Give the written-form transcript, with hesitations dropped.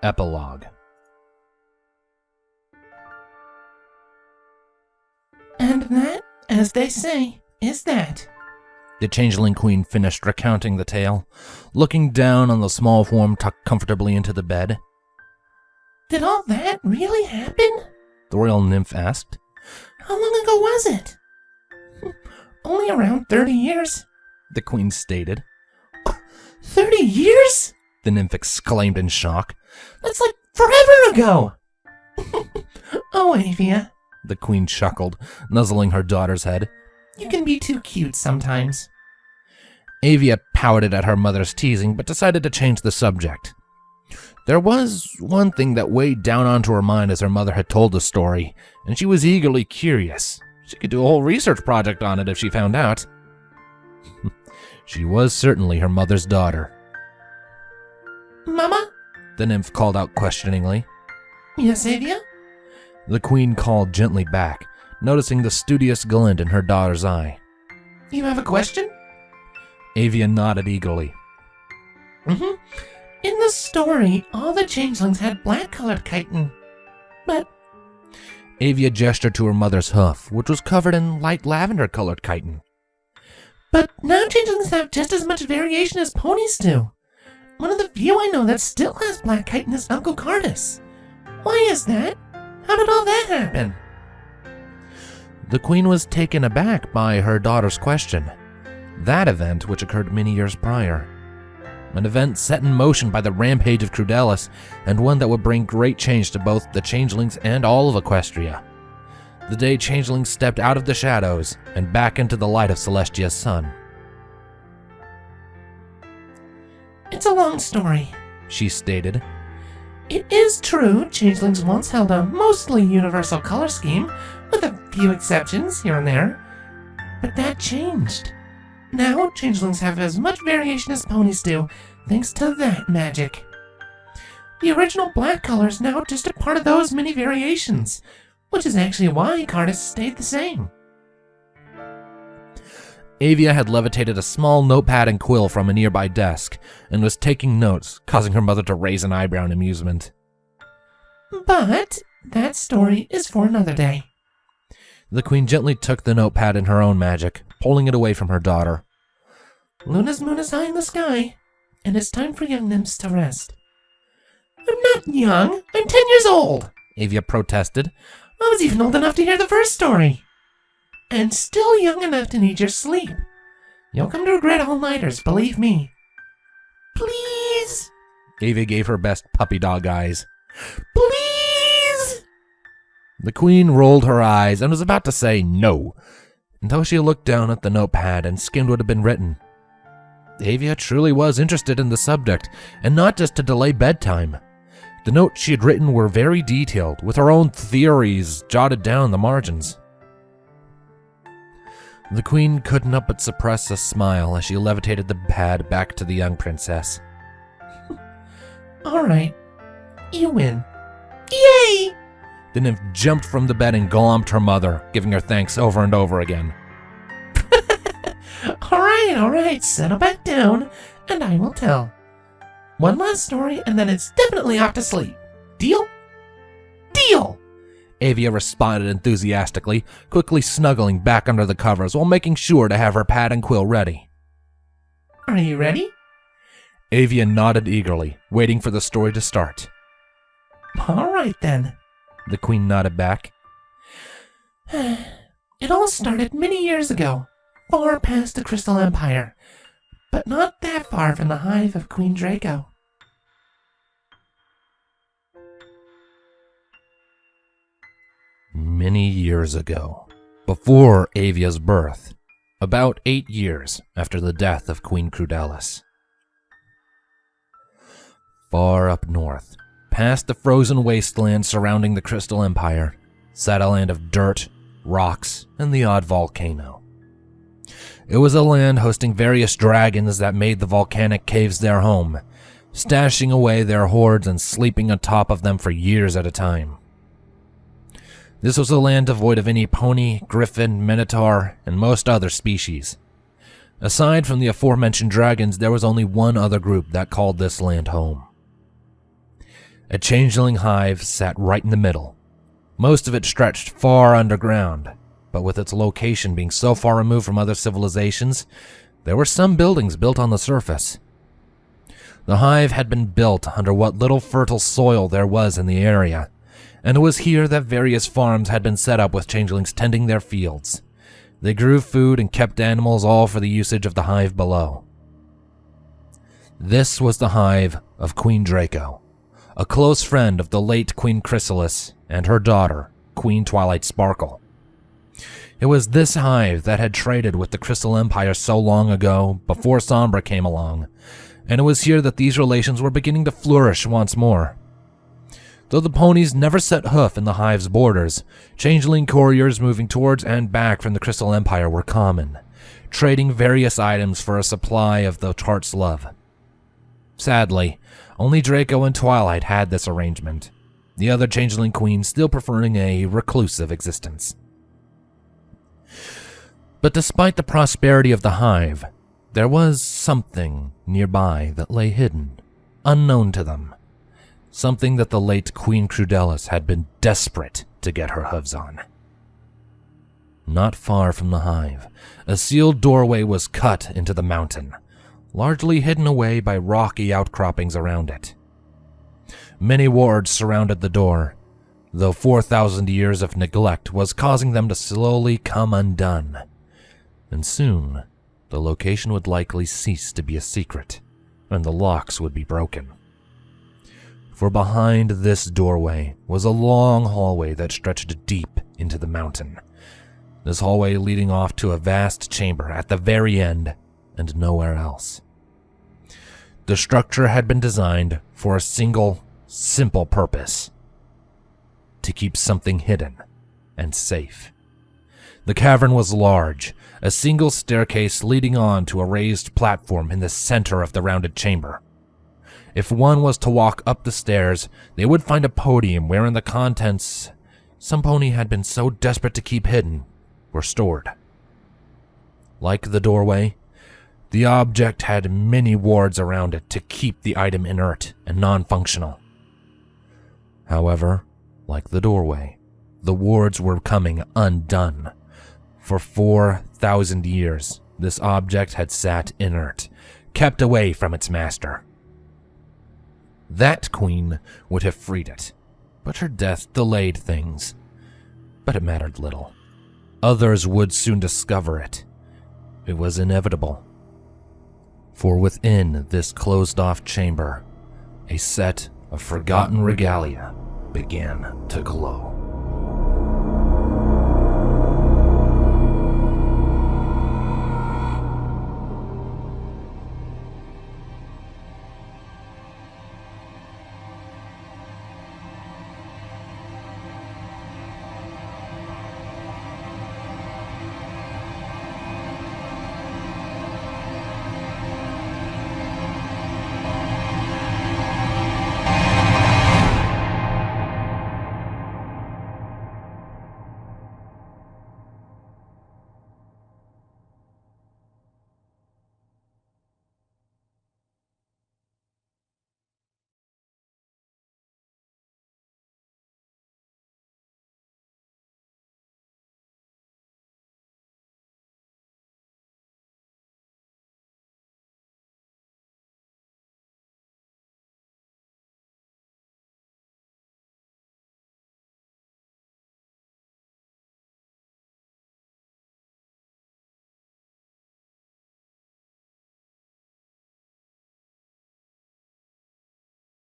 Epilogue. And that, as they say, is that. The changeling queen finished recounting the tale, looking down on the small form tucked comfortably into the bed. Did all that really happen? The royal nymph asked. How long ago was it? Only around 30 years, The queen stated. 30 years? The nymph exclaimed in shock. That's like forever ago! Oh, Avia, The queen chuckled, nuzzling her daughter's head. you can be too cute sometimes. Avia pouted at her mother's teasing, but decided to change the subject. There was one thing that weighed down onto her mind as her mother had told the story, and she was eagerly curious. She could do a whole research project on it if she found out. She was certainly her mother's daughter. Mama? The nymph called out questioningly. Yes, Avia? The queen called gently back, noticing the studious glint in her daughter's eye. You have a question? Avia nodded eagerly. In the story, all the changelings had black-colored chitin. But Avia gestured to her mother's hoof, which was covered in light lavender-colored chitin. now changelings have just as much variation as ponies do. One of the few I know that still has black chitin is Uncle Cardus. Why is that? How did all that happen? The queen was taken aback by her daughter's question. That event, which occurred many years prior. An event set in motion by the rampage of Crudelis, and one that would bring great change to both the changelings and all of Equestria. The day changelings stepped out of the shadows and back into the light of Celestia's sun. It's a long story. She stated. It is true, changelings once held a mostly universal color scheme, with a few exceptions here and there. But that changed. Now, changelings have as much variation as ponies do, thanks to that magic. The original black color is now just a part of those many variations, which is actually why Cardus stayed the same. Avia had levitated a small notepad and quill from a nearby desk, and was taking notes, causing her mother to raise an eyebrow in amusement. But that story is for another day. The queen gently took the notepad in her own magic, pulling it away from her daughter. Luna's moon is high in the sky, and it's time for young nymphs to rest. I'm not young, I'm 10 years old, Avia protested. I was even old enough to hear the first story. And still young enough to need your sleep. You'll come to regret all-nighters, believe me. Please? Avia gave her best puppy dog eyes. Please? The queen rolled her eyes and was about to say no, until she looked down at the notepad and skimmed what had been written. Avia truly was interested in the subject, and not just to delay bedtime. The notes she had written were very detailed, with her own theories jotted down in the margins. The queen couldn't help but suppress a smile as she levitated the pad back to the young princess. All right, you win. Yay! The nymph jumped from the bed and glomped her mother, giving her thanks over and over again. All right, settle back down, and I will tell. One last story, and then it's definitely off to sleep. Deal? Deal! Avia responded enthusiastically, quickly snuggling back under the covers while making sure to have her pad and quill ready. Are you ready? Avia nodded eagerly, waiting for the story to start. All right, then. The queen nodded back. It all started many years ago, far past the Crystal Empire, but not that far from the hive of Queen Draco. Many years ago, before Avia's birth, about 8 years after the death of Queen Crudelis. Far up north, past the frozen wasteland surrounding the Crystal Empire, sat a land of dirt, rocks, and the odd volcano. It was a land hosting various dragons that made the volcanic caves their home, stashing away their hordes and sleeping on top of them for years at a time. This was a land devoid of any pony, griffin, minotaur, and most other species. Aside from the aforementioned dragons, there was only one other group that called this land home. A changeling hive sat right in the middle. Most of it stretched far underground, but with its location being so far removed from other civilizations, there were some buildings built on the surface. The hive had been built under what little fertile soil there was in the area, and it was here that various farms had been set up with changelings tending their fields. They grew food and kept animals, all for the usage of the hive below. This was the hive of Queen Draco, a close friend of the late Queen Chrysalis and her daughter, Queen Twilight Sparkle. It was this hive that had traded with the Crystal Empire so long ago, before Sombra came along, and it was here that these relations were beginning to flourish once more. Though the ponies never set hoof in the hive's borders, changeling couriers moving towards and back from the Crystal Empire were common, trading various items for a supply of the Tart's love. Sadly, only Draco and Twilight had this arrangement, the other changeling queens still preferring a reclusive existence. But despite the prosperity of the hive, there was something nearby that lay hidden, unknown to them. Something that the late Queen Crudelis had been desperate to get her hooves on. Not far from the hive, a sealed doorway was cut into the mountain, largely hidden away by rocky outcroppings around it. Many wards surrounded the door, though 4,000 years of neglect was causing them to slowly come undone. And soon, the location would likely cease to be a secret, and the locks would be broken. For behind this doorway was a long hallway that stretched deep into the mountain, this hallway leading off to a vast chamber at the very end and nowhere else. The structure had been designed for a single, simple purpose: to keep something hidden and safe. The cavern was large, a single staircase leading on to a raised platform in the center of the rounded chamber. If one was to walk up the stairs, they would find a podium wherein the contents some pony had been so desperate to keep hidden were stored. Like the doorway, the object had many wards around it to keep the item inert and non-functional. However, like the doorway, the wards were coming undone. For 4,000 years, this object had sat inert, kept away from its master. That queen would have freed it, but her death delayed things. But it mattered little. Others would soon discover it. It was inevitable. For within this closed-off chamber, a set of forgotten regalia began to glow.